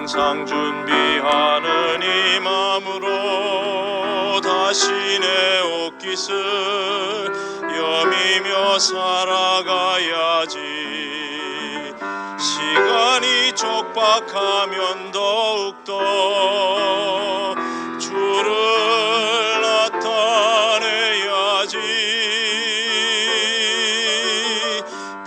항상 준비하는 이 맘으로 다시 내 옷깃을 여미며 살아가야지. 시간이 촉박하면 더욱더 주를 나타내야지.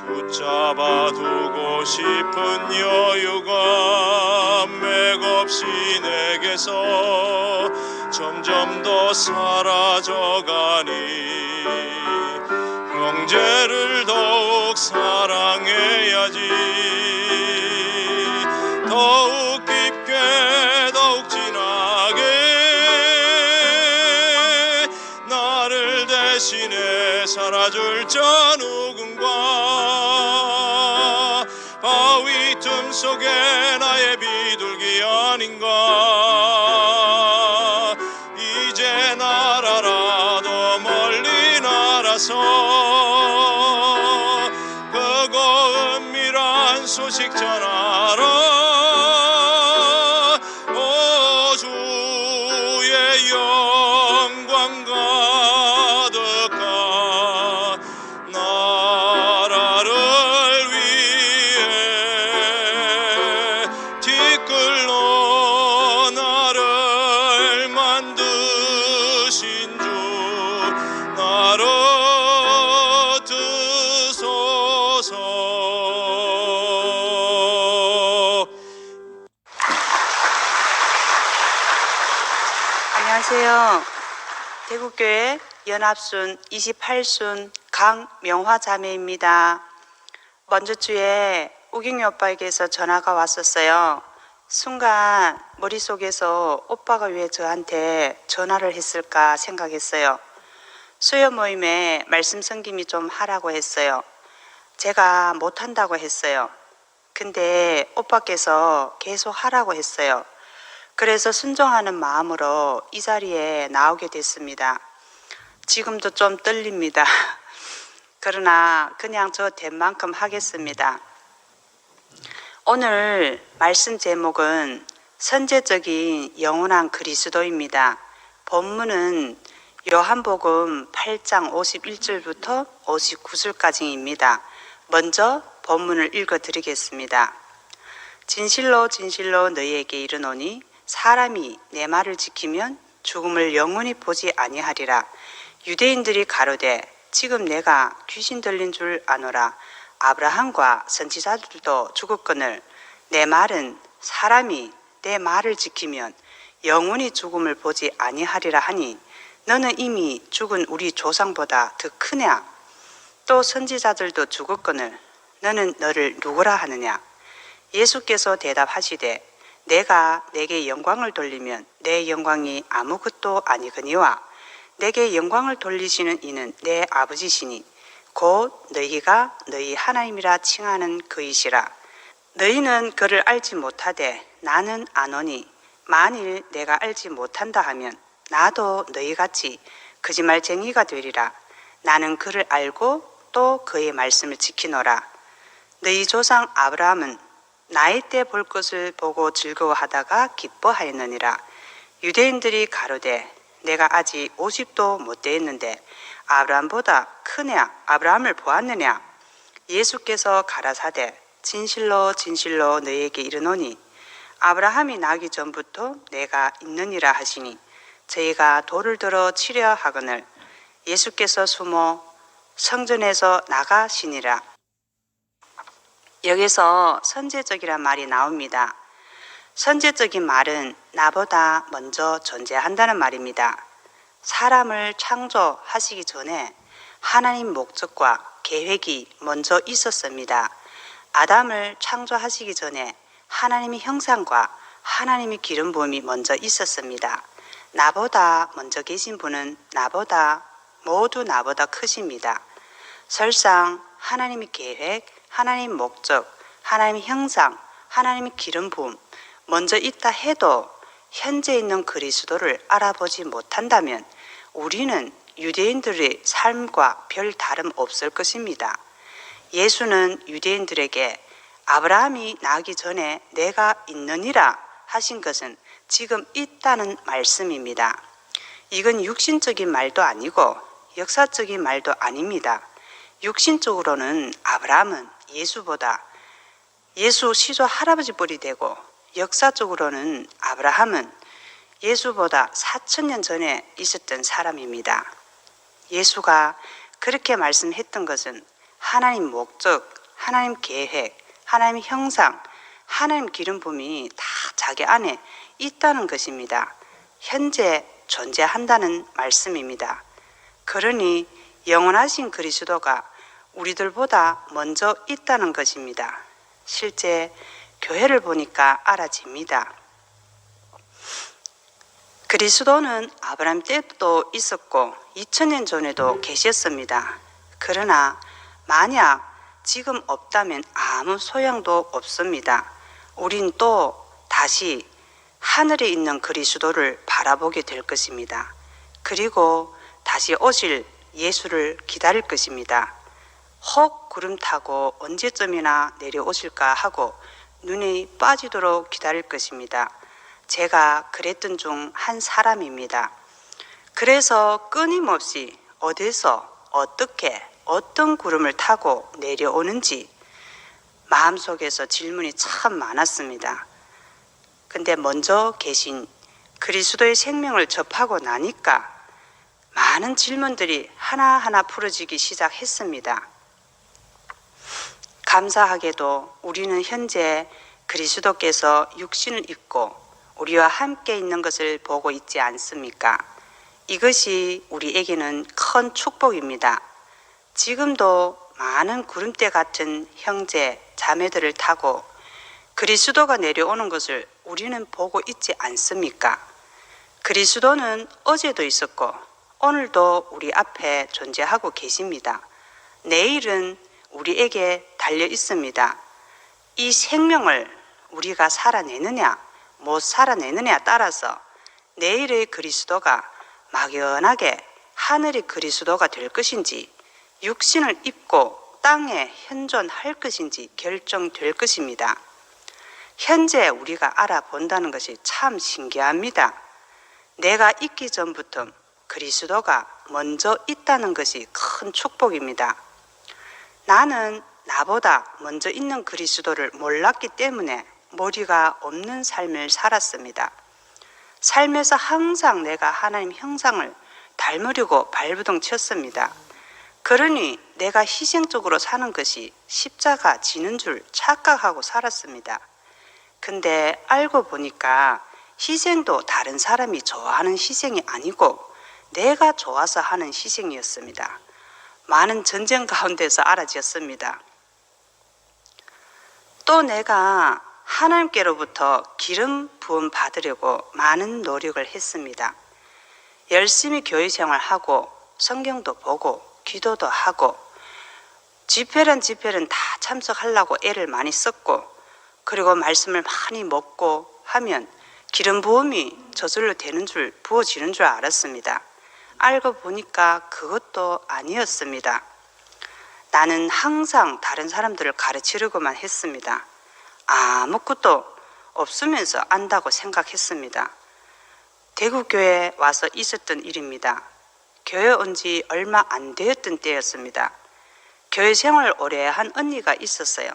붙잡아두고 싶은 여유가 맥없이 내게서 점점 더 사라져가니 형제를 더욱 사랑해야지. 더욱 깊게 더욱 진하게 나를 대신해 살아줄 자 누군가. 바위 틈 속에 나의 비둘기 아닌가. 이제 날아라 더 멀리 날아서 그거 은밀한 소식 전하라. 오 주의 영광 가득한 나라를 위해 티끌로 나를 만드신 주 나를 드소서. 안녕하세요. 대구교회 연합순 28순 강명화 자매입니다. 먼저 주에 우경이 오빠에게서 전화가 왔었어요. 순간 머릿속에서 오빠가 왜 저한테 전화를 했을까 생각했어요. 수요 모임에 말씀 섬김이 좀 하라고 했어요. 제가 못한다고 했어요. 근데 오빠께서 계속 하라고 했어요. 그래서 순종하는 마음으로 이 자리에 나오게 됐습니다. 지금도 좀 떨립니다. 그러나 그냥 저 된 만큼 하겠습니다. 오늘 말씀 제목은 선제적인 영원한 그리스도입니다. 본문은 요한복음 8장 51절부터 59절까지입니다. 먼저 본문을 읽어드리겠습니다. 진실로 진실로 너희에게 이르노니 사람이 내 말을 지키면 죽음을 영원히 보지 아니하리라. 유대인들이 가로되 지금 내가 귀신 들린 줄 아노라. 아브라함과 선지자들도 죽었거늘 내 말은 사람이 내 말을 지키면 영원히 죽음을 보지 아니하리라 하니 너는 이미 죽은 우리 조상보다 더 크냐? 또 선지자들도 죽었거늘 너는 너를 누구라 하느냐? 예수께서 대답하시되 내가 내게 영광을 돌리면 내 영광이 아무것도 아니거니와 내게 영광을 돌리시는 이는 내 아버지시니 곧 너희가 너희 하나님이라 칭하는 그이시라. 너희는 그를 알지 못하되 나는 아노니 만일 내가 알지 못한다 하면 나도 너희같이 거짓말쟁이가 되리라. 나는 그를 알고 또 그의 말씀을 지키노라. 너희 조상 아브라함은 나이 때 볼 것을 보고 즐거워하다가 기뻐하였느니라. 유대인들이 가로되 내가 아직 50도 못 되었는데 아브라함보다 크냐? 아브라함을 보았느냐? 예수께서 가라사대 진실로 진실로 너희에게 이르노니 아브라함이 나기 전부터 내가 있느니라 하시니 저희가 돌을 들어 치려 하거늘 예수께서 숨어 성전에서 나가시니라. 여기서 선제적이란 말이 나옵니다. 선제적인 말은 나보다 먼저 존재한다는 말입니다. 사람을 창조하시기 전에 하나님 목적과 계획이 먼저 있었습니다. 아담을 창조하시기 전에 하나님의 형상과 하나님의 기름 부음이 먼저 있었습니다. 나보다 먼저 계신 분은 모두 나보다 크십니다. 설상 하나님의 계획, 하나님 목적, 하나님의 형상, 하나님의 기름 부음 먼저 있다 해도 현재 있는 그리스도를 알아보지 못한다면 우리는 유대인들의 삶과 별 다름 없을 것입니다. 예수는 유대인들에게 아브라함이 나기 전에 내가 있느니라 하신 것은 지금 있다는 말씀입니다. 이건 육신적인 말도 아니고 역사적인 말도 아닙니다. 육신적으로는 아브라함은 예수 시조 할아버지 뻘이 되고, 역사적으로는 아브라함은 예수보다 4,000년 전에 있었던 사람입니다. 예수가 그렇게 말씀했던 것은 하나님 목적, 하나님 계획, 하나님 형상, 하나님 기름 부음이 다 자기 안에 있다는 것입니다. 현재 존재한다는 말씀입니다. 그러니 영원하신 그리스도가 우리들보다 먼저 있다는 것입니다. 실제 교회를 보니까 알아집니다. 그리스도는 아브라함 때도 있었고 2000년 전에도 계셨습니다. 그러나 만약 지금 없다면 아무 소용도 없습니다. 우린 또 다시 하늘에 있는 그리스도를 바라보게 될 것입니다. 그리고 다시 오실 예수를 기다릴 것입니다. 혹 구름 타고 언제쯤이나 내려오실까 하고 눈이 빠지도록 기다릴 것입니다. 제가 그랬던 중 한 사람입니다. 그래서 끊임없이 어디서 어떻게 어떤 구름을 타고 내려오는지 마음속에서 질문이 참 많았습니다. 근데 먼저 계신 그리스도의 생명을 접하고 나니까 많은 질문들이 하나하나 풀어지기 시작했습니다. 감사하게도 우리는 현재 그리스도께서 육신을 입고 우리와 함께 있는 것을 보고 있지 않습니까? 이것이 우리에게는 큰 축복입니다. 지금도 많은 구름대 같은 형제, 자매들을 타고 그리스도가 내려오는 것을 우리는 보고 있지 않습니까? 그리스도는 어제도 있었고 오늘도 우리 앞에 존재하고 계십니다. 내일은 우리에게 달려 있습니다. 이 생명을 우리가 살아내느냐 못 살아내느냐에 따라서 내일의 그리스도가 막연하게 하늘의 그리스도가 될 것인지 육신을 입고 땅에 현존할 것인지 결정될 것입니다. 현재 우리가 알아본다는 것이 참 신기합니다. 내가 있기 전부터 그리스도가 먼저 있다는 것이 큰 축복입니다. 나는 나보다 먼저 있는 그리스도를 몰랐기 때문에 머리가 없는 삶을 살았습니다. 삶에서 항상 내가 하나님 형상을 닮으려고 발부둥 쳤습니다. 그러니 내가 희생적으로 사는 것이 십자가 지는 줄 착각하고 살았습니다. 근데 알고 보니까 희생도 다른 사람이 좋아하는 희생이 아니고 내가 좋아서 하는 희생이었습니다. 많은 전쟁 가운데서 알아졌습니다. 또 내가 하나님께로부터 기름 부음 받으려고 많은 노력을 했습니다. 열심히 교회 생활하고 성경도 보고 기도도 하고 집회는 다 참석하려고 애를 많이 썼고 그리고 말씀을 많이 먹고 하면 기름 부음이 저절로 부어지는 줄 알았습니다. 알고 보니까 그것도 아니었습니다. 나는 항상 다른 사람들을 가르치려고만 했습니다. 아무것도 없으면서 안다고 생각했습니다. 대구교회에 와서 있었던 일입니다. 교회 온 지 얼마 안 되었던 때였습니다. 교회 생활을 오래 한 언니가 있었어요.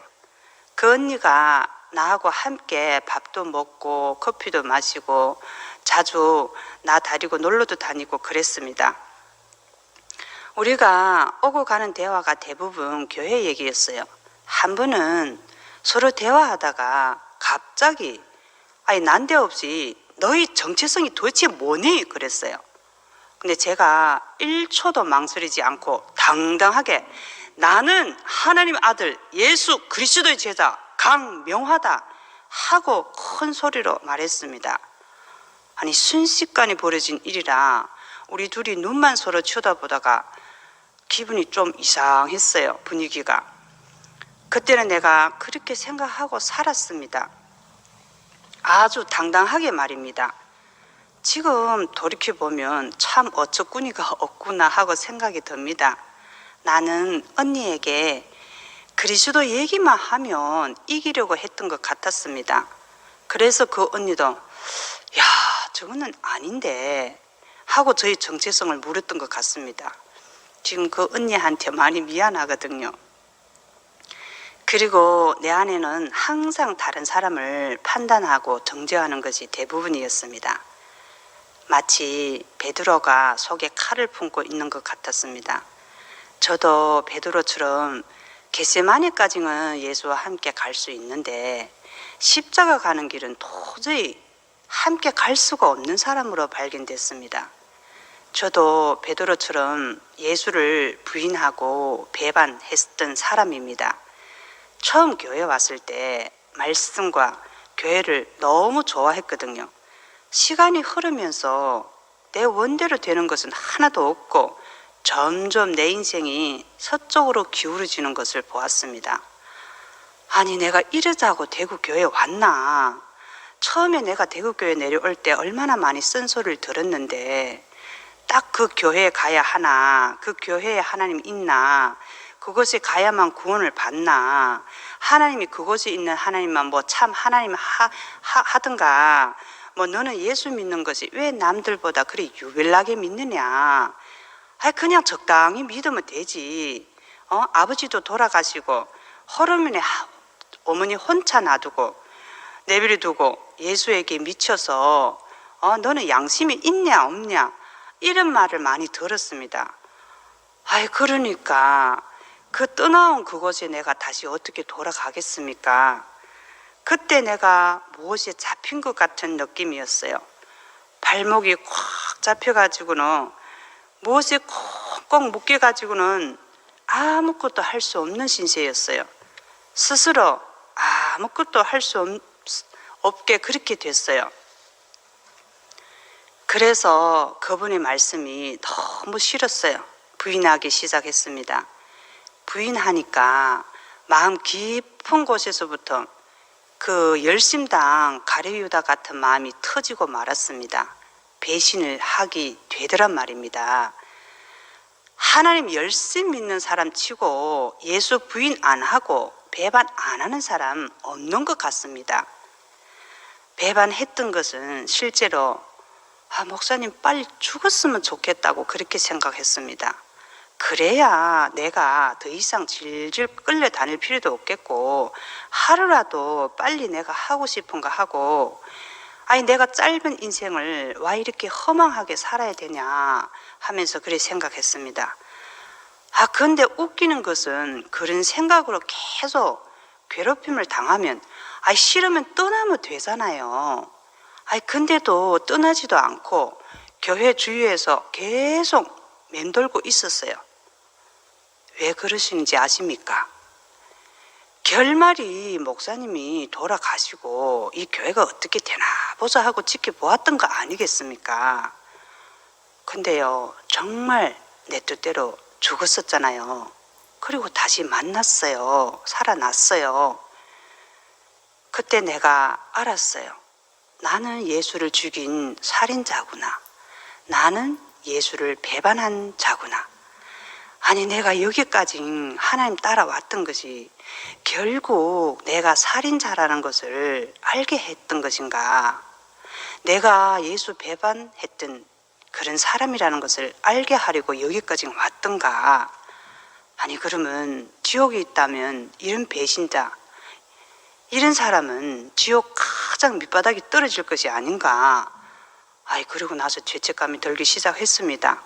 그 언니가 나하고 함께 밥도 먹고 커피도 마시고 자주 나 데리고 놀러도 다니고 그랬습니다. 우리가 오고 가는 대화가 대부분 교회 얘기였어요. 한 번은 서로 대화하다가 갑자기 난데없이 너희 정체성이 도대체 뭐니? 그랬어요. 근데 제가 1초도 망설이지 않고 당당하게 나는 하나님 아들 예수 그리스도의 제자 강명하다 하고 큰 소리로 말했습니다. 순식간에 벌어진 일이라 우리 둘이 눈만 서로 쳐다보다가 기분이 좀 이상했어요. 분위기가. 그때는 내가 그렇게 생각하고 살았습니다. 아주 당당하게 말입니다. 지금 돌이켜보면 참 어처구니가 없구나 하고 생각이 듭니다. 나는 언니에게 그리스도 얘기만 하면 이기려고 했던 것 같았습니다. 그래서 그 언니도 야, 저거는 아닌데 하고 저희 정체성을 물었던 것 같습니다. 지금 그 언니한테 많이 미안하거든요. 그리고 내 안에는 항상 다른 사람을 판단하고 정죄하는 것이 대부분이었습니다. 마치 베드로가 속에 칼을 품고 있는 것 같았습니다. 저도 베드로처럼 겟세마네까지는 예수와 함께 갈 수 있는데 십자가 가는 길은 도저히 함께 갈 수가 없는 사람으로 발견됐습니다. 저도 베드로처럼 예수를 부인하고 배반했던 사람입니다. 처음 교회 왔을 때 말씀과 교회를 너무 좋아했거든요. 시간이 흐르면서 내 원대로 되는 것은 하나도 없고 점점 내 인생이 서쪽으로 기울어지는 것을 보았습니다. 아니, 내가 이러자고 대구 교회 왔나? 처음에 내가 대구 교회 내려올 때 얼마나 많이 쓴소리를 들었는데 딱 그 교회에 가야 하나? 그 교회에 하나님 있나? 그곳에 가야만 구원을 받나? 하나님이 그곳에 있는 하나님만 뭐 참 하나님 하든가, 뭐 너는 예수 믿는 것이 왜 남들보다 그리 유별나게 믿느냐? 아이, 그냥 적당히 믿으면 되지. 아버지도 돌아가시고 허름에 어머니 혼자 놔두고 내버려 두고 예수에게 미쳐서 너는 양심이 있냐 없냐, 이런 말을 많이 들었습니다. 아이, 그러니까 그 떠나온 그곳에 내가 다시 어떻게 돌아가겠습니까? 그때 내가 무엇에 잡힌 것 같은 느낌이었어요. 발목이 꽉 잡혀가지고는, 무엇에 콕콕 묶여가지고는 아무것도 할 수 없는 신세였어요. 스스로 아무것도 할 수 없게 그렇게 됐어요. 그래서 그분의 말씀이 너무 싫었어요. 부인하기 시작했습니다. 부인하니까 마음 깊은 곳에서부터 그 열심당 가룟유다 같은 마음이 터지고 말았습니다. 배신을 하게 되더란 말입니다. 하나님 열심히 믿는 사람 치고 예수 부인 안 하고 배반 안 하는 사람 없는 것 같습니다. 배반했던 것은 실제로 목사님 빨리 죽었으면 좋겠다고 그렇게 생각했습니다. 그래야 내가 더 이상 질질 끌려 다닐 필요도 없겠고 하루라도 빨리 내가 하고 싶은 거 하고, 아니 내가 짧은 인생을 왜 이렇게 허망하게 살아야 되냐 하면서 그렇게 생각했습니다. 근데 웃기는 것은 그런 생각으로 계속 괴롭힘을 당하면 싫으면 떠나면 되잖아요. 근데도 떠나지도 않고 교회 주위에서 계속 맴돌고 있었어요. 왜 그러시는지 아십니까? 결말이 목사님이 돌아가시고 이 교회가 어떻게 되나 보자 하고 지켜보았던 거 아니겠습니까? 근데요, 정말 내 뜻대로 죽었었잖아요. 그리고 다시 만났어요. 살아났어요. 그때 내가 알았어요. 나는 예수를 죽인 살인자구나. 나는 예수를 배반한 자구나. 아니, 내가 여기까지 하나님 따라왔던 것이 결국 내가 살인자라는 것을 알게 했던 것인가? 내가 예수 배반했던 그런 사람이라는 것을 알게 하려고 여기까지 왔던가? 아니, 그러면 지옥에 있다면 이런 배신자, 이런 사람은 지옥 가장 밑바닥이 떨어질 것이 아닌가? 그러고 나서 죄책감이 들기 시작했습니다.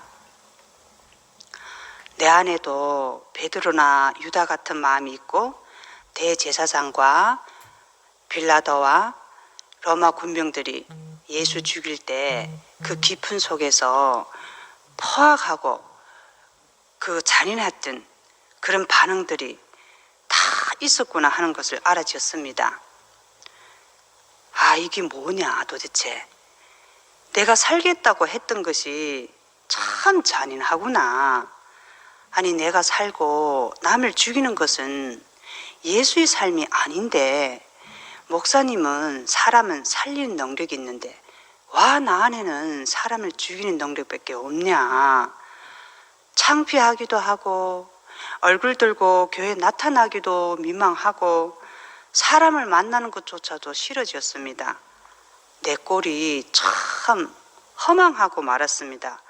내 안에도 베드로나 유다 같은 마음이 있고 대제사장과 빌라도와 로마 군병들이 예수 죽일 때 그 깊은 속에서 포악하고 그 잔인했던 그런 반응들이 다 있었구나 하는 것을 알아졌습니다. 이게 뭐냐 도대체. 내가 살겠다고 했던 것이 참 잔인하구나. 아니, 내가 살고 남을 죽이는 것은 예수의 삶이 아닌데 목사님은 사람은 살리는 능력이 있는데 나 안에는 사람을 죽이는 능력밖에 없냐. 창피하기도 하고 얼굴 들고 교회에 나타나기도 민망하고 사람을 만나는 것조차도 싫어졌습니다. 내 꼴이 참 허망하고 말았습니다.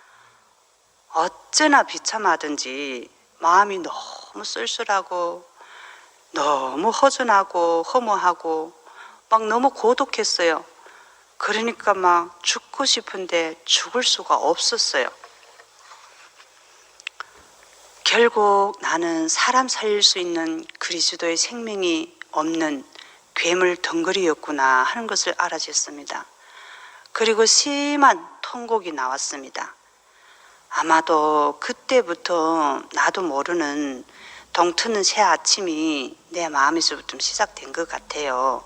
어찌나 비참하든지 마음이 너무 쓸쓸하고 너무 허전하고 허무하고 막 너무 고독했어요. 그러니까 막 죽고 싶은데 죽을 수가 없었어요. 결국 나는 사람 살릴 수 있는 그리스도의 생명이 없는 괴물 덩어리였구나 하는 것을 알아챘습니다. 그리고 심한 통곡이 나왔습니다. 아마도 그때부터 나도 모르는 동트는 새 아침이 내 마음에서부터 시작된 것 같아요.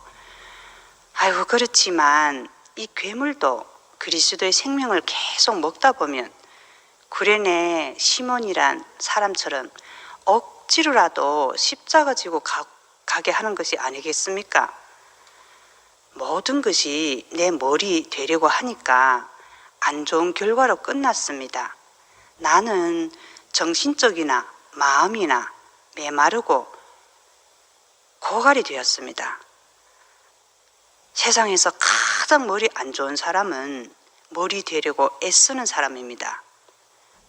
아이고, 그렇지만 이 괴물도 그리스도의 생명을 계속 먹다 보면 구레네 시몬이란 사람처럼 억지로라도 십자가 지고 가게 하는 것이 아니겠습니까? 모든 것이 내 머리 되려고 하니까 안 좋은 결과로 끝났습니다. 나는 정신적이나 마음이나 메마르고 고갈이 되었습니다. 세상에서 가장 머리 안 좋은 사람은 머리 되려고 애쓰는 사람입니다.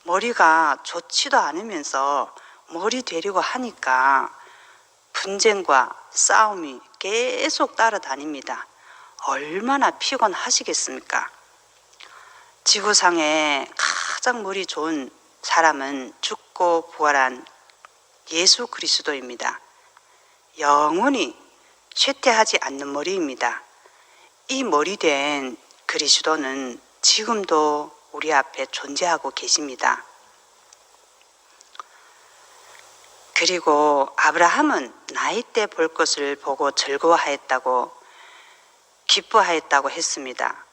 머리가 좋지도 않으면서 머리 되려고 하니까 분쟁과 싸움이 계속 따라다닙니다. 얼마나 피곤하시겠습니까? 지구상에 가장 머리 좋은 사람은 죽고 부활한 예수 그리스도입니다. 영원히 쇠퇴하지 않는 머리입니다. 이 머리 된 그리스도는 지금도 우리 앞에 존재하고 계십니다. 그리고 아브라함은 나이 때 볼 것을 보고 즐거워하였다고 기뻐하였다고 했습니다.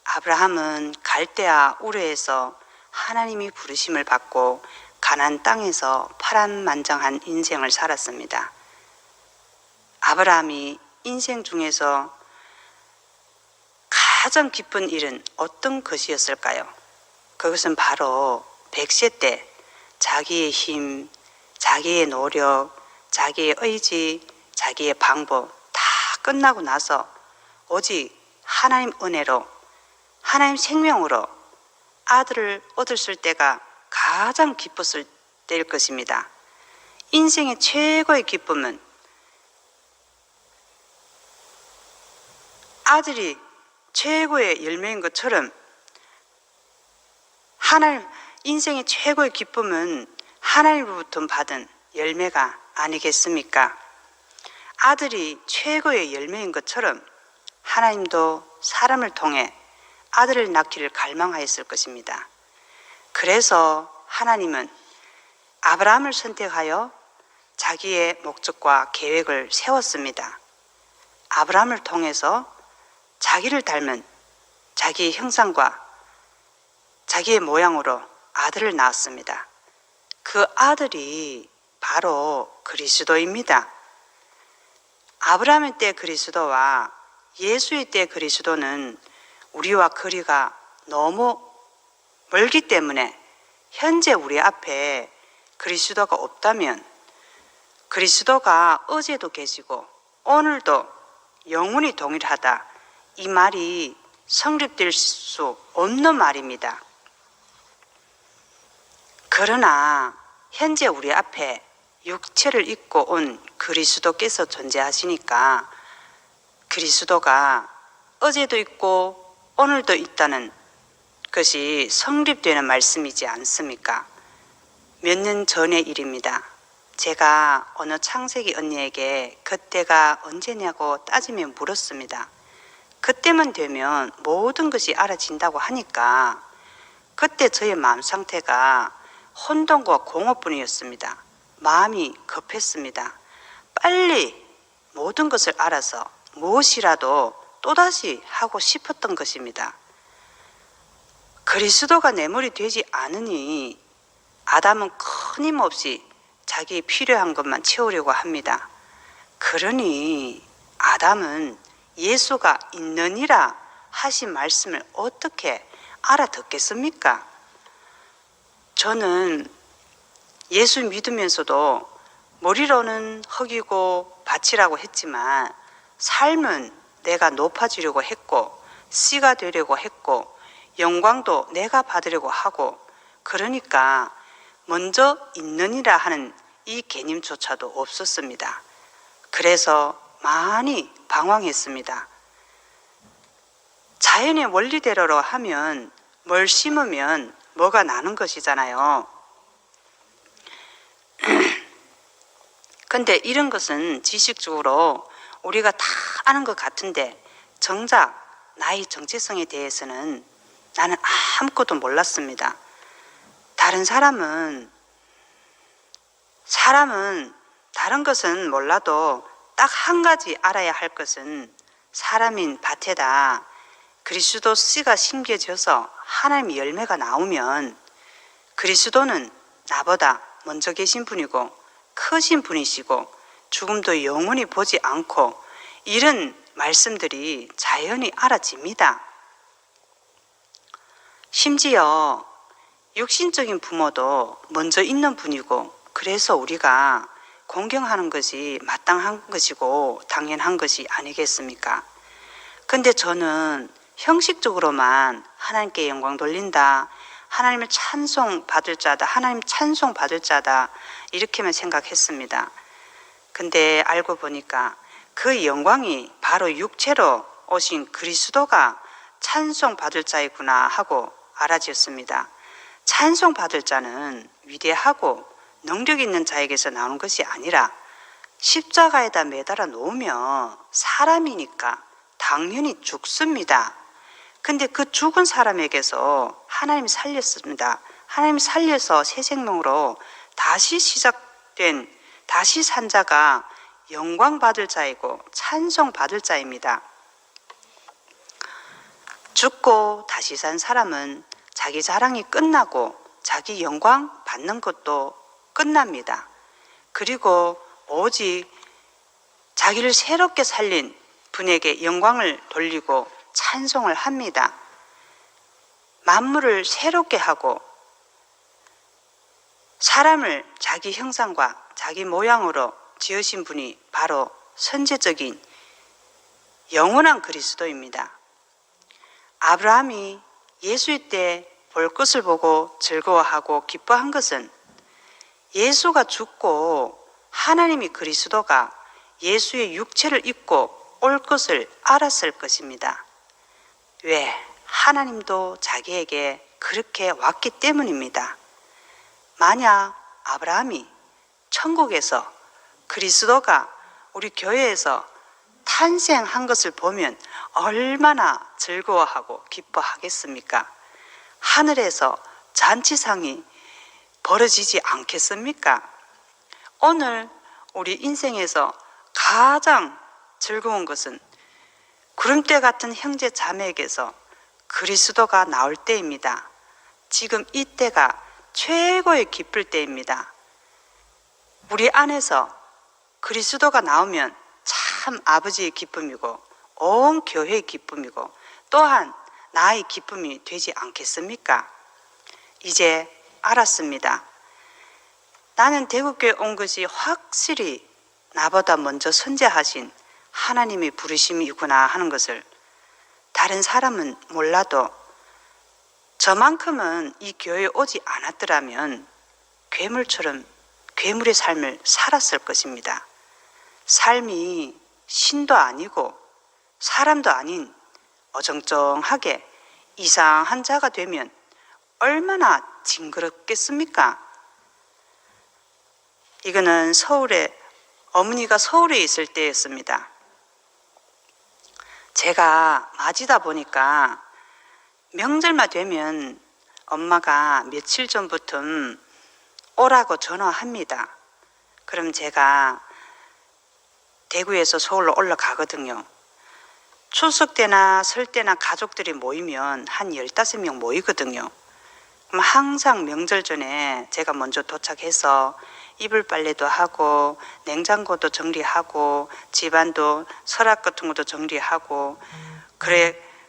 아브라함은 갈대아 우르에서 하나님이 부르심을 받고 가나안 땅에서 파란만장한 인생을 살았습니다. 아브라함이 인생 중에서 가장 기쁜 일은 어떤 것이었을까요? 그것은 바로 100세 때 자기의 힘, 자기의 노력, 자기의 의지, 자기의 방법 다 끝나고 나서 오직 하나님 은혜로, 하나님 생명으로 아들을 얻었을 때가 가장 기뻤을 때일 것입니다. 인생의 최고의 기쁨은 아들이 최고의 열매인 것처럼 인생의 최고의 기쁨은 하나님으로부터 받은 열매가 아니겠습니까? 아들이 최고의 열매인 것처럼 하나님도 사람을 통해 아들을 낳기를 갈망하였을 것입니다. 그래서 하나님은 아브라함을 선택하여 자기의 목적과 계획을 세웠습니다. 아브라함을 통해서 자기를 닮은 자기의 형상과 자기의 모양으로 아들을 낳았습니다. 그 아들이 바로 그리스도입니다. 아브라함의 때 그리스도와 예수의 때 그리스도는 우리와 거리가 너무 멀기 때문에 현재 우리 앞에 그리스도가 없다면 그리스도가 어제도 계시고 오늘도 영원히 동일하다, 이 말이 성립될 수 없는 말입니다. 그러나 현재 우리 앞에 육체를 입고 온 그리스도께서 존재하시니까 그리스도가 어제도 있고 오늘도 있다는 것이 성립되는 말씀이지 않습니까? 몇 년 전의 일입니다. 제가 어느 창세기 언니에게 그때가 언제냐고 따지며 물었습니다. 그때만 되면 모든 것이 알아진다고 하니까 그때 저의 마음 상태가 혼돈과 공허뿐이었습니다. 마음이 급했습니다. 빨리 모든 것을 알아서 무엇이라도 또다시 하고 싶었던 것입니다. 그리스도가 내 머리 되지 않으니 아담은 끊임없이 자기 필요한 것만 채우려고 합니다. 그러니 아담은 예수가 있느니라 하신 말씀을 어떻게 알아듣겠습니까? 저는 예수 믿으면서도 머리로는 흙이고 바치라고 했지만 삶은 내가 높아지려고 했고 씨가 되려고 했고 영광도 내가 받으려고 하고, 그러니까 먼저 있느니라 하는 이 개념조차도 없었습니다. 그래서 많이 방황했습니다. 자연의 원리대로 하면 뭘 심으면 뭐가 나는 것이잖아요. 근데 이런 것은 지식적으로 우리가 다 아는 것 같은데 정작 나의 정체성에 대해서는 나는 아무것도 몰랐습니다. 다른 사람은 다른 것은 몰라도 딱 한 가지 알아야 할 것은 사람인 밭에다 그리스도 씨가 심겨져서 하나님의 열매가 나오면 그리스도는 나보다 먼저 계신 분이고 크신 분이시고 죽음도 영원히 보지 않고, 이런 말씀들이 자연히 알아집니다. 심지어 육신적인 부모도 먼저 있는 분이고, 그래서 우리가 공경하는 것이 마땅한 것이고 당연한 것이 아니겠습니까? 근데 저는 형식적으로만 하나님께 영광 돌린다, 하나님을 찬송 받을 자다, 하나님 찬송 받을 자다, 이렇게만 생각했습니다. 근데 알고 보니까 그 영광이 바로 육체로 오신 그리스도가 찬송 받을 자이구나 하고 알아졌습니다. 찬송 받을 자는 위대하고 능력 있는 자에게서 나오는 것이 아니라 십자가에다 매달아 놓으면 사람이니까 당연히 죽습니다. 근데 그 죽은 사람에게서 하나님이 살렸습니다. 하나님이 살려서 새 생명으로 다시 시작된, 다시 산 자가 영광 받을 자이고 찬송 받을 자입니다. 죽고 다시 산 사람은 자기 자랑이 끝나고 자기 영광 받는 것도 끝납니다. 그리고 오직 자기를 새롭게 살린 분에게 영광을 돌리고 찬송을 합니다. 만물을 새롭게 하고 사람을 자기 형상과 자기 모양으로 지으신 분이 바로 선제적인 영원한 그리스도입니다. 아브라함이 예수의 때 볼 것을 보고 즐거워하고 기뻐한 것은 예수가 죽고 하나님이 그리스도가 예수의 육체를 입고 올 것을 알았을 것입니다. 왜? 하나님도 자기에게 그렇게 왔기 때문입니다. 만약 아브라함이 천국에서 그리스도가 우리 교회에서 탄생한 것을 보면 얼마나 즐거워하고 기뻐하겠습니까? 하늘에서 잔치상이 벌어지지 않겠습니까? 오늘 우리 인생에서 가장 즐거운 것은 구름대 같은 형제 자매에게서 그리스도가 나올 때입니다. 지금 이때가 최고의 기쁠 때입니다. 우리 안에서 그리스도가 나오면 참 아버지의 기쁨이고 온 교회의 기쁨이고 또한 나의 기쁨이 되지 않겠습니까? 이제 알았습니다. 나는 대구교회 온 것이 확실히 나보다 먼저 선재하신 하나님의 부르심이구나 하는 것을 다른 사람은 몰라도 저만큼은 이 교회에 오지 않았더라면 괴물처럼 괴물의 삶을 살았을 것입니다. 삶이 신도 아니고 사람도 아닌 어정쩡하게 이상한 자가 되면 얼마나 징그럽겠습니까? 이거는 어머니가 서울에 있을 때였습니다. 제가 맞이다 보니까 명절만 되면 엄마가 며칠 전부터 오라고 전화합니다. 그럼 제가 대구에서 서울로 올라가거든요. 추석 때나 설 때나 가족들이 모이면 한 15명 모이거든요. 그럼 항상 명절 전에 제가 먼저 도착해서 이불 빨래도 하고 냉장고도 정리하고 집안도 서랍 같은 것도 정리하고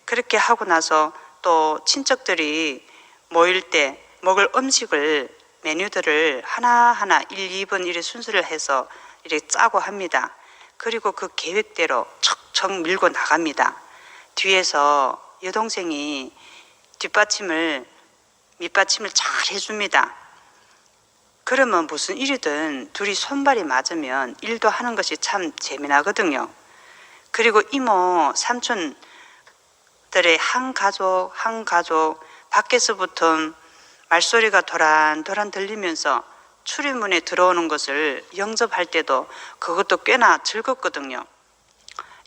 그렇게 하고 나서 또 친척들이 모일 때 먹을 음식을 메뉴들을 하나하나 1, 2번 이렇게 순서를 해서 이렇게 짜고 합니다. 그리고 그 계획대로 척척 밀고 나갑니다. 뒤에서 여동생이 밑받침을 잘 해줍니다. 그러면 무슨 일이든 둘이 손발이 맞으면 일도 하는 것이 참 재미나거든요. 그리고 이모, 삼촌들의 한 가족 밖에서부터 말소리가 도란도란 들리면서 출입문에 들어오는 것을 영접할 때도 그것도 꽤나 즐겁거든요.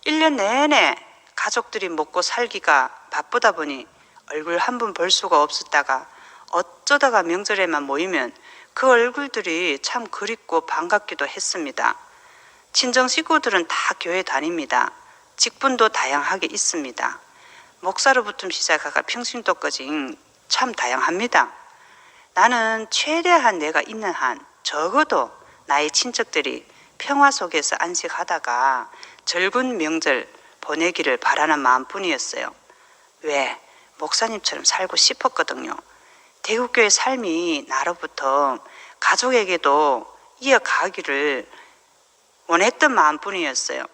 1년 내내 가족들이 먹고 살기가 바쁘다 보니 얼굴 한 번 볼 수가 없었다가 어쩌다가 명절에만 모이면 그 얼굴들이 참 그립고 반갑기도 했습니다. 친정 식구들은 다 교회 다닙니다. 직분도 다양하게 있습니다. 목사로부터 시작하가 평신도까지 참 다양합니다. 나는 최대한 내가 있는 한 적어도 나의 친척들이 평화 속에서 안식하다가 절군 명절 보내기를 바라는 마음뿐이었어요. 왜? 목사님처럼 살고 싶었거든요. 대구교회 삶이 나로부터 가족에게도 이어가기를 원했던 마음뿐이었어요.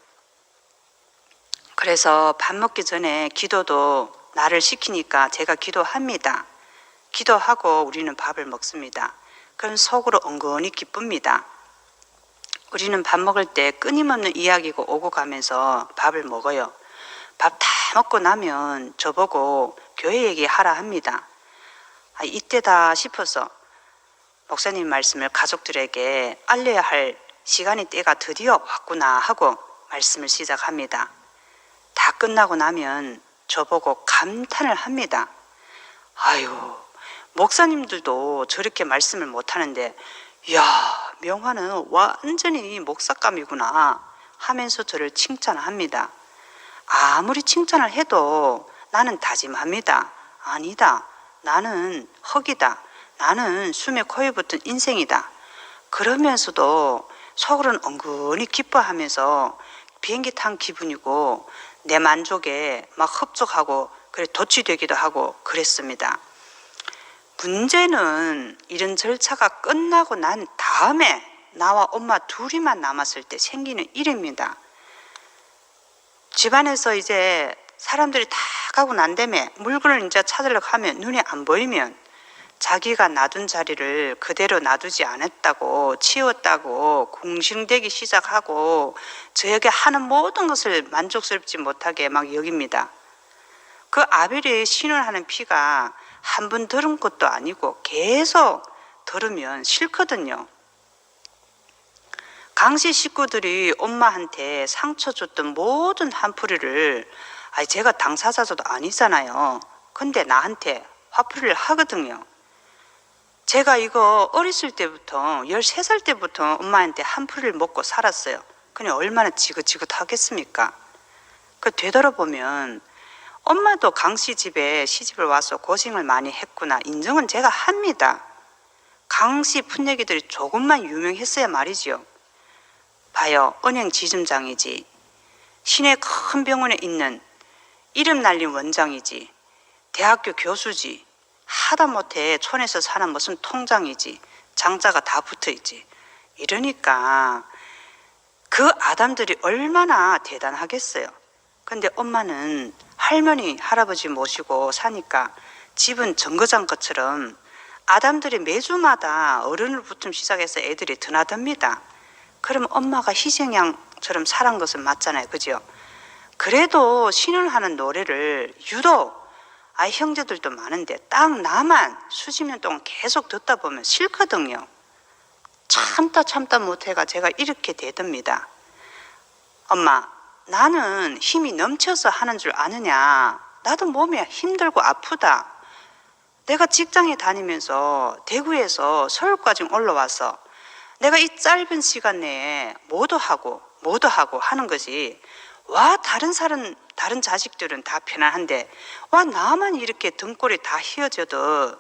그래서 밥 먹기 전에 기도도 나를 시키니까 제가 기도합니다. 기도하고 우리는 밥을 먹습니다. 그럼 속으로 은근히 기쁩니다. 우리는 밥 먹을 때 끊임없는 이야기가 오고 가면서 밥을 먹어요. 밥 다 먹고 나면 저보고 교회 얘기하라 합니다. 이때다 싶어서 목사님 말씀을 가족들에게 알려야 할 시간이 때가 드디어 왔구나 하고 말씀을 시작합니다. 다 끝나고 나면 저보고 감탄을 합니다. 아유, 목사님들도 저렇게 말씀을 못하는데 이야, 명화는 완전히 목사감이구나 하면서 저를 칭찬합니다. 아무리 칭찬을 해도 나는 다짐합니다. 아니다, 나는 흙이다. 나는 숨에 코에 붙은 인생이다. 그러면서도 속으로는 은근히 기뻐하면서 비행기 탄 기분이고 내 만족에 막 흡족하고 그래 도취되기도 하고 그랬습니다. 문제는 이런 절차가 끝나고 난 다음에 나와 엄마 둘이만 남았을 때 생기는 일입니다. 집안에서 이제 사람들이 다 가고 난 다음에 물건을 이제 찾으려고 하면 눈에 안 보이면 자기가 놔둔 자리를 그대로 놔두지 않았다고 치웠다고 궁시렁대기 시작하고 저에게 하는 모든 것을 만족스럽지 못하게 막 여깁니다. 그 아벨이 신원하는 피가 한 번 들은 것도 아니고 계속 들으면 싫거든요. 강씨 식구들이 엄마한테 상처 줬던 모든 한풀이를 제가 당사자도 아니잖아요. 근데 나한테 화풀이를 하거든요. 제가 이거 어렸을 때부터 13살 때부터 엄마한테 한풀이를 먹고 살았어요. 그냥 얼마나 지긋지긋하겠습니까? 그 되돌아보면 엄마도 강씨 집에 시집을 와서 고생을 많이 했구나 인정은 제가 합니다. 강씨 풋내기들이 조금만 유명했어야 말이지요. 봐요, 은행 지점장이지, 시내 큰 병원에 있는 이름 날린 원장이지, 대학교 교수지, 하다못해 촌에서 사는 무슨 통장이지, 장자가 다 붙어있지. 이러니까 그 아담들이 얼마나 대단하겠어요. 근데 엄마는 할머니 할아버지 모시고 사니까 집은 정거장 것처럼 아담들이 매주마다 어른을부터 시작해서 애들이 드나듭니다. 그럼 엄마가 희생양처럼 살은 것은 맞잖아요, 그죠? 그래도 신을하는 노래를 유독 형제들도 많은데 딱 나만 수십 년 동안 계속 듣다 보면 싫거든요. 참다 못해가 제가 이렇게 되답니다. 엄마, 나는 힘이 넘쳐서 하는 줄 아느냐? 나도 몸이 힘들고 아프다. 내가 직장에 다니면서 대구에서 서울까지 올라와서 내가 이 짧은 시간 내에 뭐도 하고 하는 것이 다른 자식들은 다 편안한데 나만 이렇게 등골이 다 휘어져도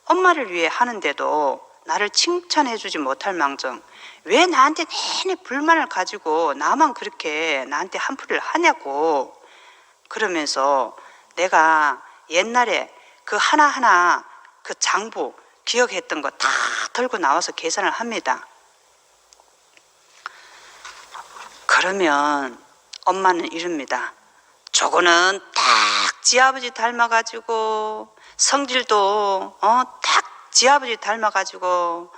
엄마를 위해 하는데도 나를 칭찬해 주지 못할 망정 왜 나한테 내내 불만을 가지고 나만 그렇게 나한테 한풀이를 하냐고. 그러면서 내가 옛날에 그 하나하나 그 장부 기억했던 거 다 들고 나와서 계산을 합니다. 그러면 엄마는 이럽니다. 저거는 딱 지아버지 닮아가지고 성질도 딱 지아버지 닮아가지고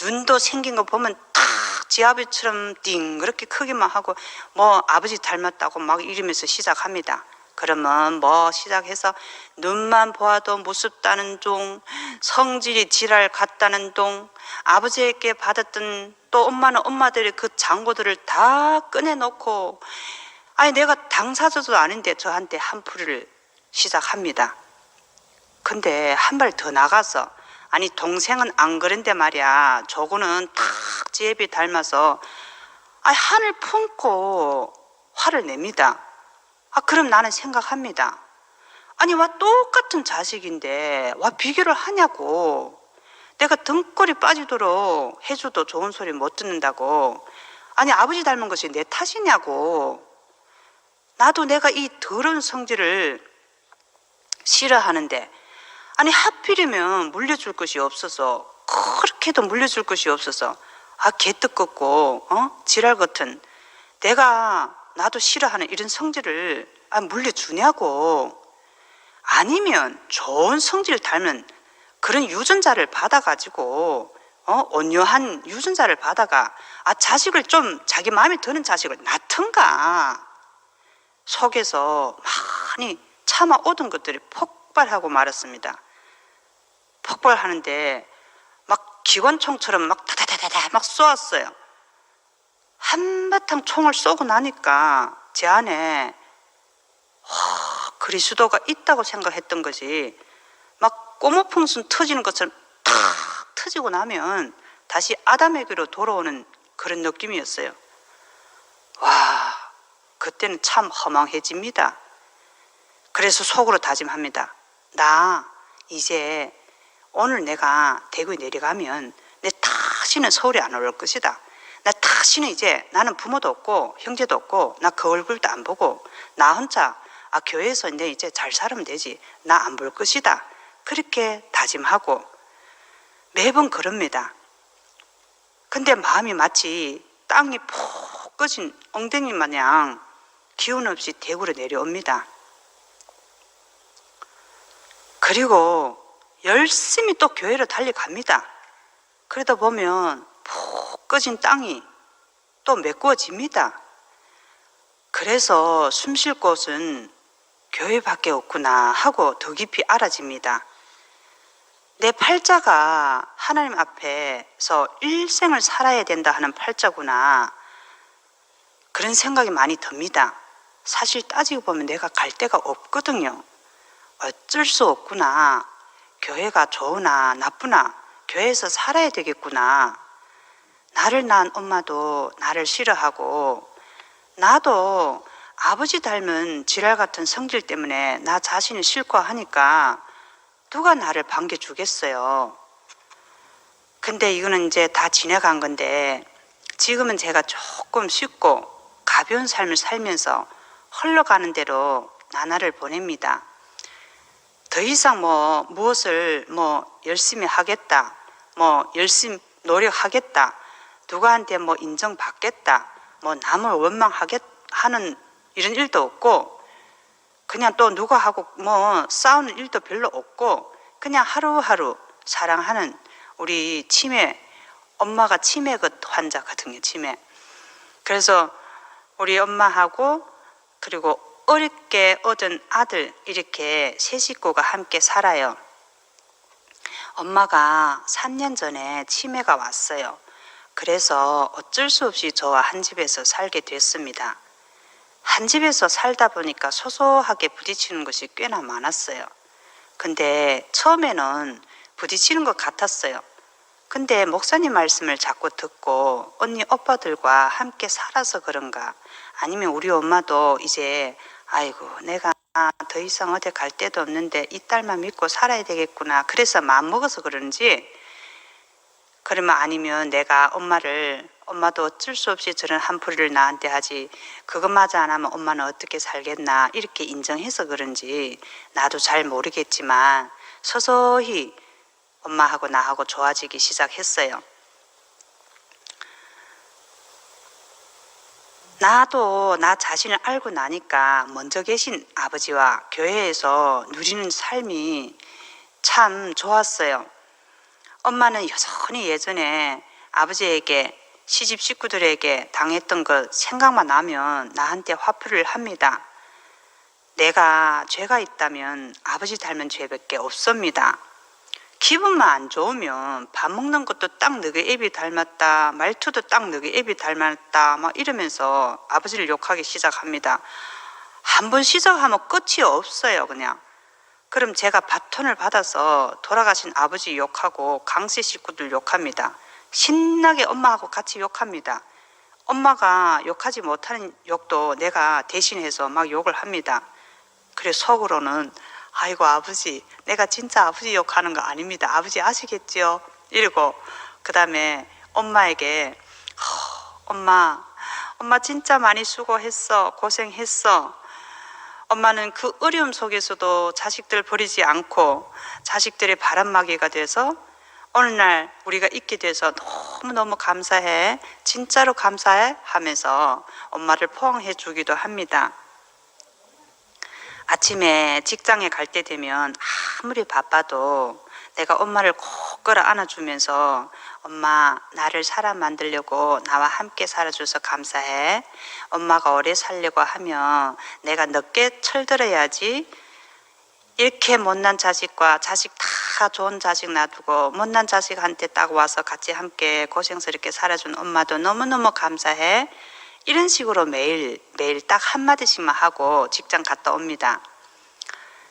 눈도 생긴 거 보면 딱 지아버지처럼 띵 그렇게 크기만 하고 뭐 아버지 닮았다고 막 이러면서 시작합니다. 그러면 뭐 시작해서 눈만 보아도 무섭다는 둥, 성질이 지랄 같다는 둥, 아버지에게 받았던 또 엄마는 엄마들의 그 장고들을 다 꺼내놓고 아니 내가 당사자도 아닌데 저한테 한풀이를 시작합니다. 근데 한 발 더 나가서 아니 동생은 안 그런데 말이야 저거는 딱 지애비 닮아서 아니 한을 품고 화를 냅니다. 그럼 나는 생각합니다. 아니 와 똑같은 자식인데 와 비교를 하냐고. 내가 등골이 빠지도록 해줘도 좋은 소리 못 듣는다고. 아니 아버지 닮은 것이 내 탓이냐고. 나도 내가 이 더러운 성질을 싫어하는데 아니 하필이면 물려줄 것이 없어서 그렇게도 물려줄 것이 없어서 개떡같고 지랄 같은 내가 나도 싫어하는 이런 성질을 물려주냐고. 아니면 좋은 성질 닮은 그런 유전자를 받아가지고 온유한 유전자를 받아가 자식을 좀 자기 마음에 드는 자식을 낳던가. 속에서 많이 참아오던 것들이 폭발하고 말았습니다. 폭발하는데 막 기관총처럼 막 다다다다다 막 쏘았어요. 한바탕 총을 쏘고 나니까 제 안에 그리스도가 있다고 생각했던 것이 막 꼬모풍선 터지는 것처럼 탁 터지고 나면 다시 아담에게로 돌아오는 그런 느낌이었어요. 와, 그때는 참 허망해집니다. 그래서 속으로 다짐합니다. 나 이제 오늘 내가 대구에 내려가면 내 다시는 서울에 안 올 것이다. 나 다시는 이제 나는 부모도 없고 형제도 없고 나 그 얼굴도 안 보고 나 혼자 교회에서 내 이제 잘 살면 되지. 나 안 볼 것이다. 그렇게 다짐하고 매번 그럽니다. 근데 마음이 마치 땅이 푹 꺼진 엉덩이 마냥 기운 없이 대구로 내려옵니다. 그리고 열심히 또 교회로 달려갑니다. 그러다 보면 푹 꺼진 땅이 또 메꾸어집니다. 그래서 숨 쉴 곳은 교회밖에 없구나 하고 더 깊이 알아집니다. 내 팔자가 하나님 앞에서 일생을 살아야 된다 하는 팔자구나. 그런 생각이 많이 듭니다. 사실 따지고 보면 내가 갈 데가 없거든요. 어쩔 수 없구나. 교회가 좋으나 나쁘나 교회에서 살아야 되겠구나. 나를 낳은 엄마도 나를 싫어하고 나도 아버지 닮은 지랄 같은 성질 때문에 나 자신이 싫고 하니까 누가 나를 반겨주겠어요. 근데 이거는 이제 다 지나간 건데 지금은 제가 조금 쉽고 가벼운 삶을 살면서 흘러가는 대로 나날을 보냅니다. 더 이상 무엇을 열심히 하겠다, 열심히 노력하겠다, 누구한테 인정받겠다, 남을 원망하는 이런 일도 없고, 그냥 또 누구하고 싸우는 일도 별로 없고, 그냥 하루하루 사랑하는 우리 엄마가 치매그 환자거든요, 치매. 그래서 우리 엄마하고 그리고 어렵게 얻은 아들 이렇게 세 식구가 함께 살아요. 엄마가 3년 전에 치매가 왔어요. 그래서 어쩔 수 없이 저와 한 집에서 살게 됐습니다. 한 집에서 살다 보니까 소소하게 부딪히는 것이 꽤나 많았어요. 근데 처음에는 부딪히는 것 같았어요. 근데 목사님 말씀을 자꾸 듣고 언니 오빠들과 함께 살아서 그런가, 아니면 우리 엄마도 이제 아이고 내가 더 이상 어디 갈 데도 없는데 이 딸만 믿고 살아야 되겠구나, 그래서 마음먹어서 그런지, 그러면 아니면 내가 엄마도 어쩔 수 없이 저런 한풀이를 나한테 하지 그것마저 안 하면 엄마는 어떻게 살겠나 이렇게 인정해서 그런지 나도 잘 모르겠지만 서서히 엄마하고 나하고 좋아지기 시작했어요. 나도 나 자신을 알고 나니까 먼저 계신 아버지와 교회에서 누리는 삶이 참 좋았어요. 엄마는 여전히 예전에 아버지에게 시집 식구들에게 당했던 것 생각만 나면 나한테 화풀이를 합니다. 내가 죄가 있다면 아버지 닮은 죄밖에 없습니다. 기분만 안 좋으면 밥 먹는 것도 딱 너희 애비 닮았다, 말투도 딱 너희 애비 닮았다 막 이러면서 아버지를 욕하기 시작합니다. 한번 시작하면 끝이 없어요. 그냥. 그럼 제가 바톤을 받아서 돌아가신 아버지 욕하고 강씨 식구들 욕합니다. 신나게 엄마하고 같이 욕합니다. 엄마가 욕하지 못하는 욕도 내가 대신해서 막 욕을 합니다. 그래 속으로는 아이고 아버지, 내가 진짜 아버지 욕하는 거 아닙니다. 아버지 아시겠죠? 이러고 그 다음에 엄마에게 엄마 진짜 많이 수고했어. 고생했어. 엄마는 그 어려움 속에서도 자식들 버리지 않고 자식들의 바람막이가 돼서 오늘날 우리가 있게 돼서 너무너무 감사해. 진짜로 감사해 하면서 엄마를 포옹해 주기도 합니다. 아침에 직장에 갈 때 되면 아무리 바빠도 내가 엄마를 꼭 끌어 안아주면서 엄마 나를 사람 만들려고 나와 함께 살아줘서 감사해. 엄마가 오래 살려고 하면 내가 늦게 철들어야지. 이렇게 못난 자식과 자식 다 좋은 자식 놔두고 못난 자식한테 딱 와서 같이 함께 고생스럽게 살아준 엄마도 너무너무 감사해. 이런 식으로 매일 딱 한마디씩만 하고 직장 갔다 옵니다.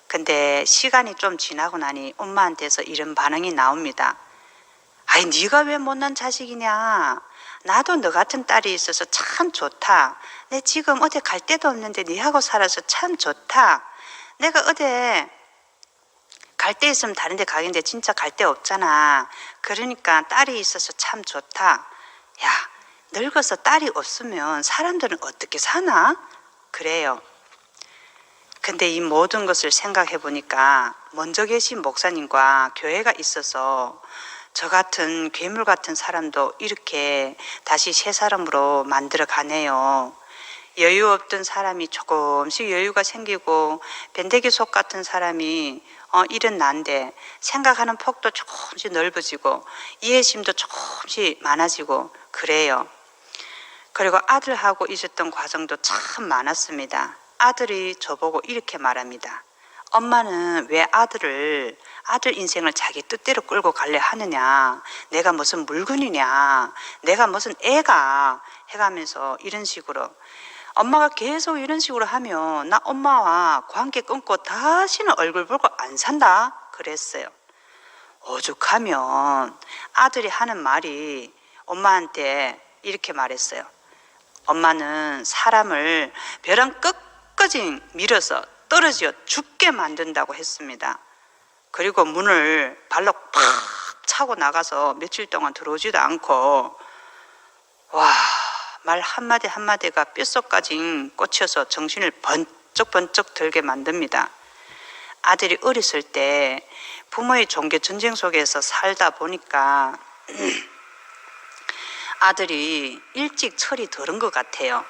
근데 시간이 좀 지나고 나니 엄마한테서 이런 반응이 나옵니다. 아이 네가 왜 못난 자식이냐. 나도 너 같은 딸이 있어서 참 좋다. 내 지금 어디 갈 데도 없는데 네하고 살아서 참 좋다. 내가 어디 갈 데 있으면 다른 데 가겠는데 진짜 갈 데 없잖아. 그러니까 딸이 있어서 참 좋다. 야 늙어서 딸이 없으면 사람들은 어떻게 사나? 그래요. 근데 이 모든 것을 생각해 보니까 먼저 계신 목사님과 교회가 있어서 저 같은 괴물 같은 사람도 이렇게 다시 새 사람으로 만들어 가네요. 여유 없던 사람이 조금씩 여유가 생기고 ben데기 속 같은 사람이 일은 난데 생각하는 폭도 조금씩 넓어지고 이해심도 조금씩 많아지고 그래요. 그리고 아들하고 있었던 과정도 참 많았습니다. 아들이 저보고 이렇게 말합니다. 엄마는 왜 아들 인생을 자기 뜻대로 끌고 가려 하느냐. 내가 무슨 물건이냐. 내가 무슨 애가 해가면서 이런 식으로 엄마가 계속 이런 식으로 하면 나 엄마와 관계 끊고 다시는 얼굴 보고 안 산다 그랬어요. 오죽하면 아들이 하는 말이 엄마한테 이렇게 말했어요. 엄마는 사람을 벼랑 끝까지 밀어서 떨어져 죽게 만든다고 했습니다. 그리고 문을 발로 팍 차고 나가서 며칠 동안 들어오지도 않고 와, 말 한마디 한마디가 뼛속까지 꽂혀서 정신을 번쩍번쩍 들게 만듭니다. 아들이 어렸을 때 부모의 종교 전쟁 속에서 살다 보니까 아들이 일찍 철이 들은 것 같아요.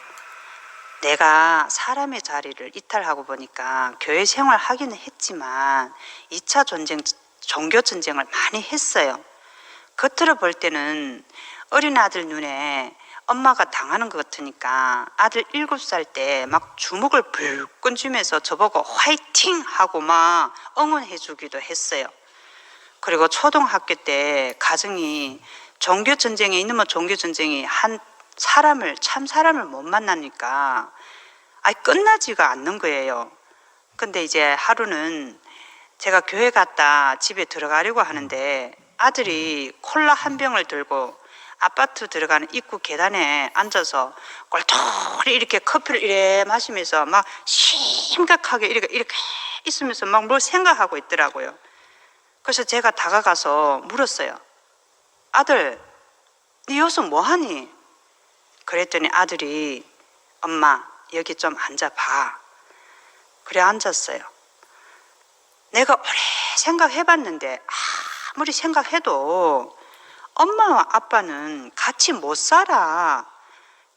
내가 사람의 자리를 이탈하고 보니까 교회 생활하기는 했지만 2차 전쟁, 종교 전쟁을 많이 했어요. 겉으로 볼 때는 어린 아들 눈에 엄마가 당하는 것 같으니까 아들 7살 때 막 주먹을 불끈 쥐면서 저보고 화이팅 하고 막 응원해 주기도 했어요. 그리고 초등학교 때 가정이 종교전쟁에 있는 종교전쟁이 한 사람을 참 사람을 못 만나니까 끝나지가 않는 거예요. 근데 이제 하루는 제가 교회 갔다 집에 들어가려고 하는데 아들이 콜라 한 병을 들고 아파트 들어가는 입구 계단에 앉아서 꼴토리 이렇게 커피를 이래 마시면서 막 심각하게 이렇게 있으면서 막 뭘 생각하고 있더라고요. 그래서 제가 다가가서 물었어요. 아들, 네 여기서 뭐하니? 그랬더니 아들이 엄마 여기 좀 앉아봐. 그래 앉았어요. 내가 오래 생각해봤는데 아무리 생각해도 엄마와 아빠는 같이 못 살아.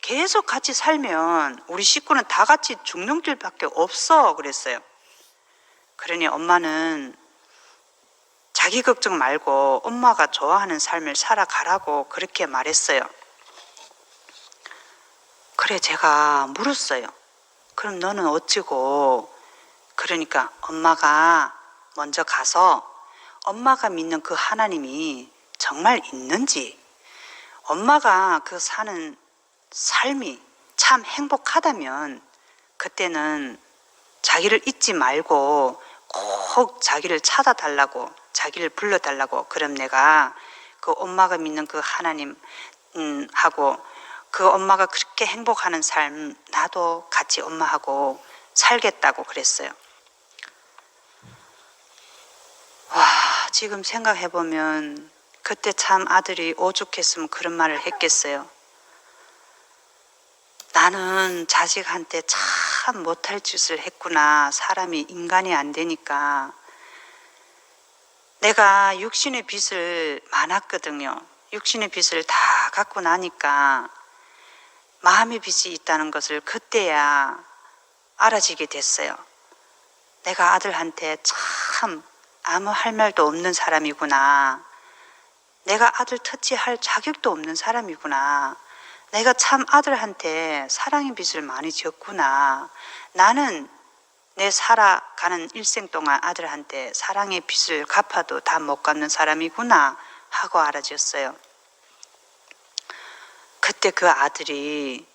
계속 같이 살면 우리 식구는 다 같이 죽는 길밖에 없어 그랬어요. 그러니 엄마는 자기 걱정 말고 엄마가 좋아하는 삶을 살아가라고 그렇게 말했어요. 그래 제가 물었어요. 그럼 너는 어찌고? 그러니까 엄마가 먼저 가서 엄마가 믿는 그 하나님이 정말 있는지, 엄마가 그 사는 삶이 참 행복하다면 그때는 자기를 잊지 말고 꼭 자기를 찾아달라고, 자기를 불러달라고, 그럼 내가 그 엄마가 믿는 그 하나님 하고 그 엄마가 그렇게 행복하는 삶 나도 같이 엄마하고 살겠다고 그랬어요. 와, 지금 생각해보면 그때 참 아들이 오죽했으면 그런 말을 했겠어요. 나는 자식한테 참 못할 짓을 했구나. 사람이 인간이 안 되니까. 내가 육신의 빚을 많았거든요. 육신의 빚을 다 갖고 나니까 마음의 빚이 있다는 것을 그때야 알아지게 됐어요. 내가 아들한테 참 아무 할 말도 없는 사람이구나. 내가 아들 터치할 자격도 없는 사람이구나. 내가 참 아들한테 사랑의 빚을 많이 졌구나. 나는 내 살아가는 일생 동안 아들한테 사랑의 빚을 갚아도 다 못 갚는 사람이구나 하고 알아졌어요. 그때 그 아들이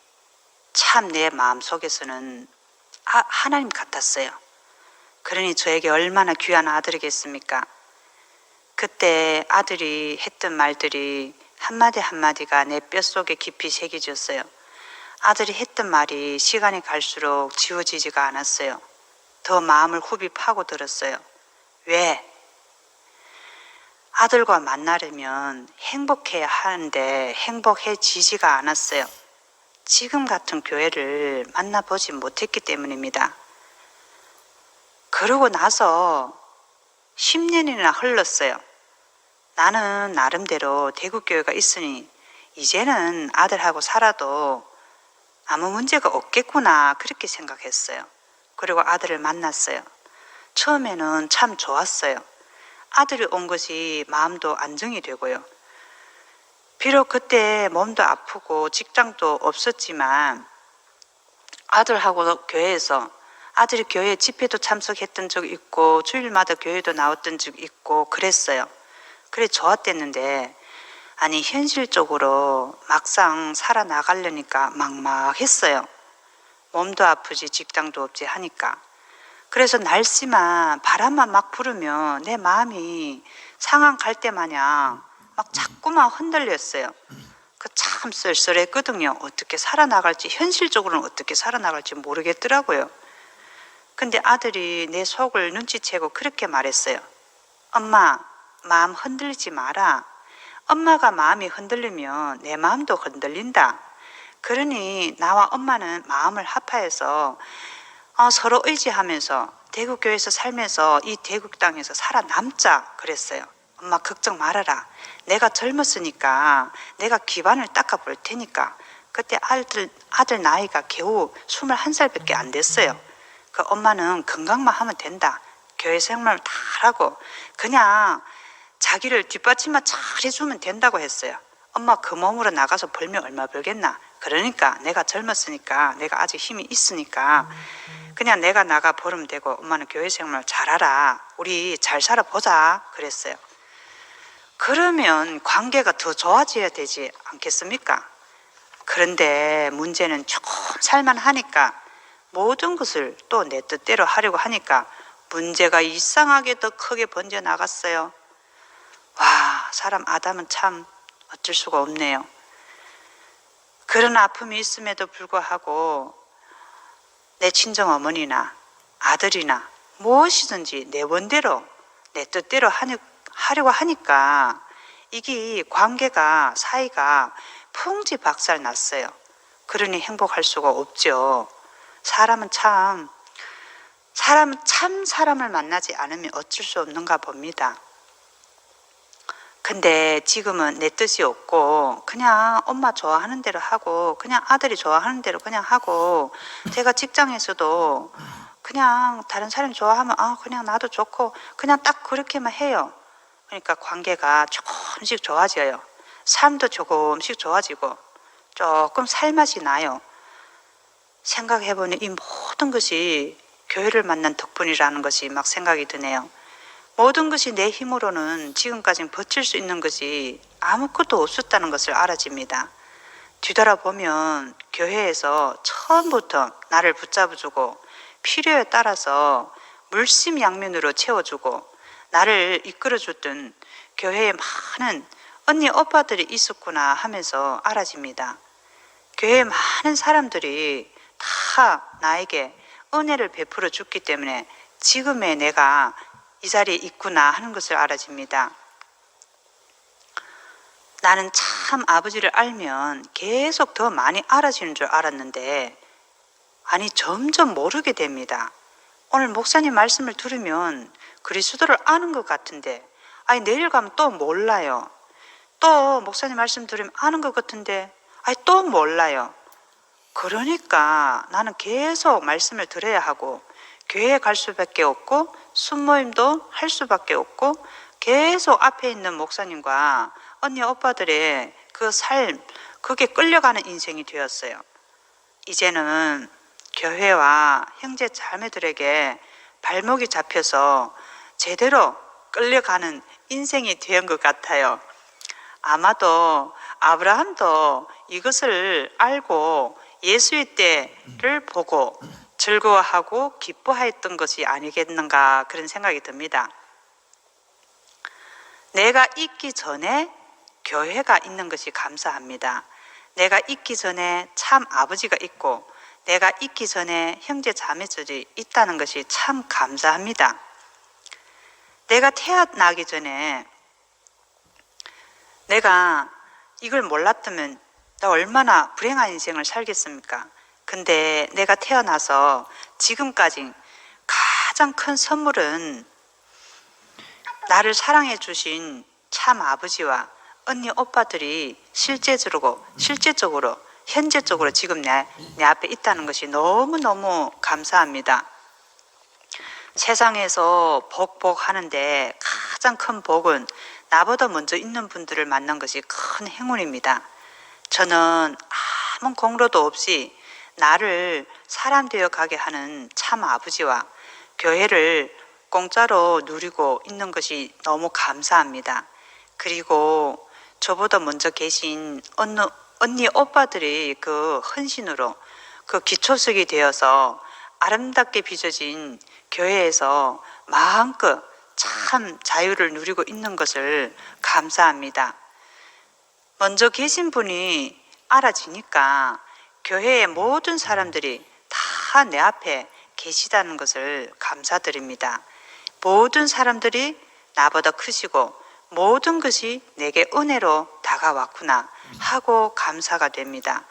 참 내 마음속에서는 하나님 같았어요. 그러니 저에게 얼마나 귀한 아들이겠습니까? 그때 아들이 했던 말들이 한마디 한마디가 내 뼛속에 깊이 새겨졌어요. 아들이 했던 말이 시간이 갈수록 지워지지가 않았어요. 더 마음을 굽이 파고들었어요. 왜? 아들과 만나려면 행복해야 하는데 행복해지지가 않았어요. 지금 같은 교회를 만나보지 못했기 때문입니다. 그러고 나서 10년이나 흘렀어요. 나는 나름대로 대구교회가 있으니 이제는 아들하고 살아도 아무 문제가 없겠구나 그렇게 생각했어요. 그리고 아들을 만났어요. 처음에는 참 좋았어요. 아들이 온 것이 마음도 안정이 되고요. 비록 그때 몸도 아프고 직장도 없었지만 아들하고 교회에서 아들이 교회 집회도 참석했던 적이 있고 주일마다 교회도 나왔던 적이 있고 그랬어요. 그래 좋았댔는데 아니 현실적으로 막상 살아나가려니까 막막했어요. 몸도 아프지 직장도 없지 하니까. 그래서 날씨만 바람만 막 불으면 내 마음이 상한 갈대 마냥 막 자꾸만 흔들렸어요. 그 참 쓸쓸했거든요. 어떻게 살아나갈지, 현실적으로는 어떻게 살아나갈지 모르겠더라고요. 근데 아들이 내 속을 눈치채고 그렇게 말했어요. 엄마, 마음 흔들리지 마라. 엄마가 마음이 흔들리면 내 마음도 흔들린다. 그러니 나와 엄마는 마음을 합하여서 서로 의지하면서 대구교회에서 살면서 이 대국 땅에서 살아남자 그랬어요. 엄마 걱정 말아라. 내가 젊었으니까 내가 기반을 닦아볼 테니까. 그때 아들 나이가 겨우 21살밖에 안 됐어요. 그 엄마는 건강만 하면 된다. 교회 생활 다 하고 그냥 자기를 뒷받침만 잘 해주면 된다고 했어요. 엄마 그 몸으로 나가서 벌면 얼마 벌겠나. 그러니까 내가 젊었으니까 내가 아직 힘이 있으니까 그냥 내가 나가 벌으면 되고 엄마는 교회 생활 잘하라. 우리 잘 살아보자 그랬어요. 그러면 관계가 더 좋아져야 되지 않겠습니까? 그런데 문제는 조금 살만하니까 모든 것을 또 내 뜻대로 하려고 하니까 문제가 이상하게 더 크게 번져나갔어요. 와, 사람 아담은 참 어쩔 수가 없네요. 그런 아픔이 있음에도 불구하고 내 친정 어머니나 아들이나 무엇이든지 내 원대로 내 뜻대로 하려고 하니까 이게 관계가 사이가 풍지박살 났어요. 그러니 행복할 수가 없죠. 사람은 참 사람을 만나지 않으면 어쩔 수 없는가 봅니다. 근데 지금은 내 뜻이 없고 그냥 엄마 좋아하는 대로 하고 그냥 아들이 좋아하는 대로 그냥 하고, 제가 직장에서도 그냥 다른 사람이 좋아하면 그냥 나도 좋고 그냥 딱 그렇게만 해요. 그러니까 관계가 조금씩 좋아져요. 삶도 조금씩 좋아지고 조금 살맛이 나요. 생각해보니 이 모든 것이 교회를 만난 덕분이라는 것이 막 생각이 드네요. 모든 것이 내 힘으로는 지금까지 버틸 수 있는 것이 아무것도 없었다는 것을 알아집니다. 뒤돌아보면 교회에서 처음부터 나를 붙잡아주고 필요에 따라서 물심양면으로 채워주고 나를 이끌어줬던 교회에 많은 언니 오빠들이 있었구나 하면서 알아집니다. 교회에 많은 사람들이 다 나에게 은혜를 베풀어 줬기 때문에 지금의 내가 이 자리에 있구나 하는 것을 알아집니다. 나는 참 아버지를 알면 계속 더 많이 알아지는 줄 알았는데 점점 모르게 됩니다. 오늘 목사님 말씀을 들으면 그리스도를 아는 것 같은데 내일 가면 또 몰라요. 또 목사님 말씀 들으면 아는 것 같은데 또 몰라요. 그러니까 나는 계속 말씀을 들어야 하고 교회에 갈 수밖에 없고 순모임도 할 수밖에 없고 계속 앞에 있는 목사님과 언니 오빠들의 그 삶, 그게 끌려가는 인생이 되었어요. 이제는 교회와 형제 자매들에게 발목이 잡혀서 제대로 끌려가는 인생이 된 것 같아요. 아마도 아브라함도 이것을 알고 예수의 때를 보고 즐거워하고 기뻐했던 것이 아니겠는가 그런 생각이 듭니다. 내가 있기 전에 교회가 있는 것이 감사합니다. 내가 있기 전에 참 아버지가 있고 내가 있기 전에 형제 자매들이 있다는 것이 참 감사합니다. 내가 태어나기 전에 내가 이걸 몰랐다면 나 얼마나 불행한 인생을 살겠습니까? 근데 내가 태어나서 지금까지 가장 큰 선물은 나를 사랑해 주신 참 아버지와 언니 오빠들이 실제적으로 현재적으로 지금 내 앞에 있다는 것이 너무너무 감사합니다. 세상에서 복하는데 가장 큰 복은 나보다 먼저 있는 분들을 만난 것이 큰 행운입니다. 저는 아무 공로도 없이 나를 사람 되어 가게 하는 참 아버지와 교회를 공짜로 누리고 있는 것이 너무 감사합니다. 그리고 저보다 먼저 계신 언니 오빠들이 그 헌신으로 그 기초석이 되어서 아름답게 빚어진 교회에서 마음껏 참 자유를 누리고 있는 것을 감사합니다. 먼저 계신 분이 알아지니까 교회의 모든 사람들이 다 내 앞에 계시다는 것을 감사드립니다. 모든 사람들이 나보다 크시고 모든 것이 내게 은혜로 다가왔구나 하고 감사가 됩니다.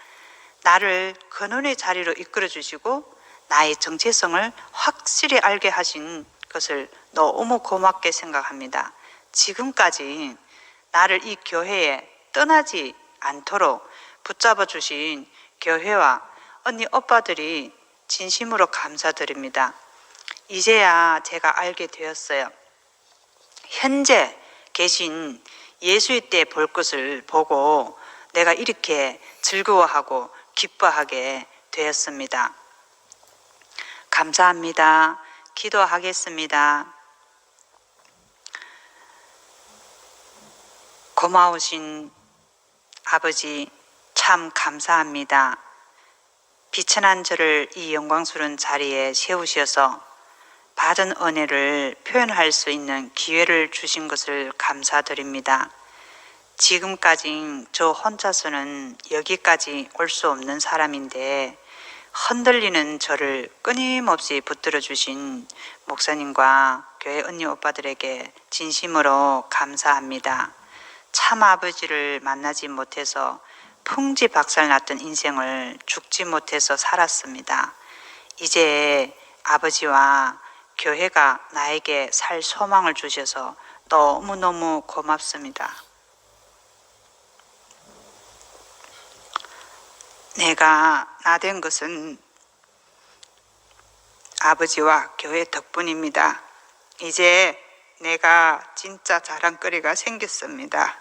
나를 근원의 자리로 이끌어 주시고 나의 정체성을 확실히 알게 하신 것을 너무 고맙게 생각합니다. 지금까지 나를 이 교회에 떠나지 않도록 붙잡아 주신 교회와 언니 오빠들이 진심으로 감사드립니다. 이제야 제가 알게 되었어요. 현재 계신 예수의 때 볼 것을 보고 내가 이렇게 즐거워하고 기뻐하게 되었습니다. 감사합니다. 기도하겠습니다. 고마우신 아버지 참 감사합니다. 비천한 저를 이 영광스러운 자리에 세우셔서 받은 은혜를 표현할 수 있는 기회를 주신 것을 감사드립니다. 지금까지 저 혼자서는 여기까지 올 수 없는 사람인데 흔들리는 저를 끊임없이 붙들어 주신 목사님과 교회 언니 오빠들에게 진심으로 감사합니다. 참 아버지를 만나지 못해서 풍지박살났던 인생을 죽지 못해서 살았습니다. 이제 아버지와 교회가 나에게 살 소망을 주셔서 너무너무 고맙습니다. 내가 나된 것은 아버지와 교회 덕분입니다. 이제 내가 진짜 자랑거리가 생겼습니다.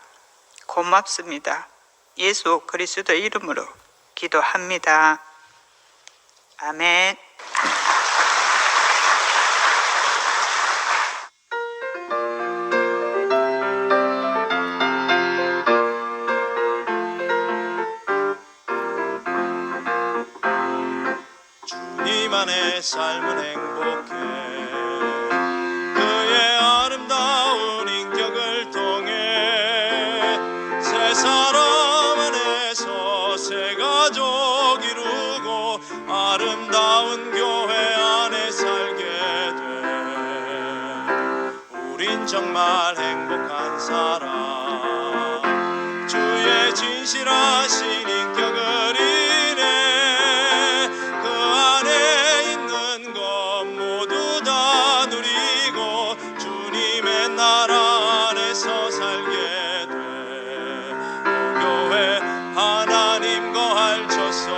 고맙습니다. 예수 그리스도의 이름으로 기도합니다. 아멘. 주님 안에 삶은 행복해. 그의 아름다운 인격을 통해 새 사람 안에서 새 가족 이루고 아름다운 교회 안에 살게 돼. 우린 정말 행복한 사람. 주의 진실하신 인격을 인해 그 안에 있는 것 모두 다 누리고 주님의 나라 안에서 살게 돼. 교회 하나님 거할 처소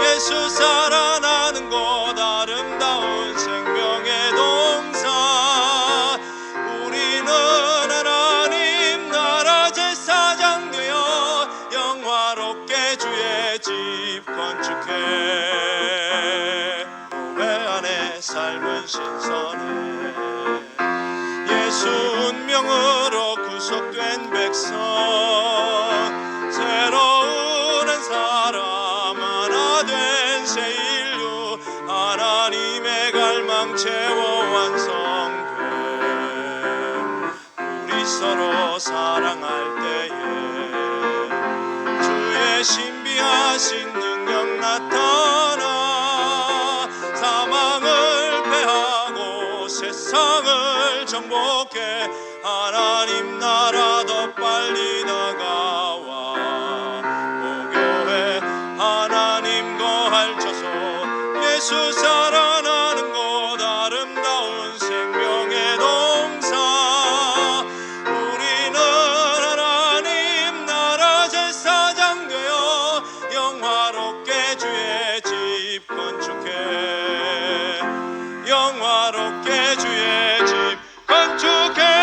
예수 살아나는 곳 아름다운 생명의 동산. 우리는 하나님 나라 제사장 되어 영화롭게 주의 집 건축해. 교회 안에 삶은 신선해. 예수 운명으로 구속된 백성 새로운 한 사람 하나 된 새 인류 하나님의 갈망 채워 완성돼. 우리 서로 사랑할 때에 주의 신비하신 능력 나타나 사망을 패하고 세상을 정복해 하나님 나라 더 빨리 다가와. 오 교회 하나님 거할 처소 예수 살아나는 곳 아름다운 생명의 동산. 우리는 하나님 나라 제사장 되어 영화롭게 주의 집 건축해. 영화롭게 주의 집 건축해.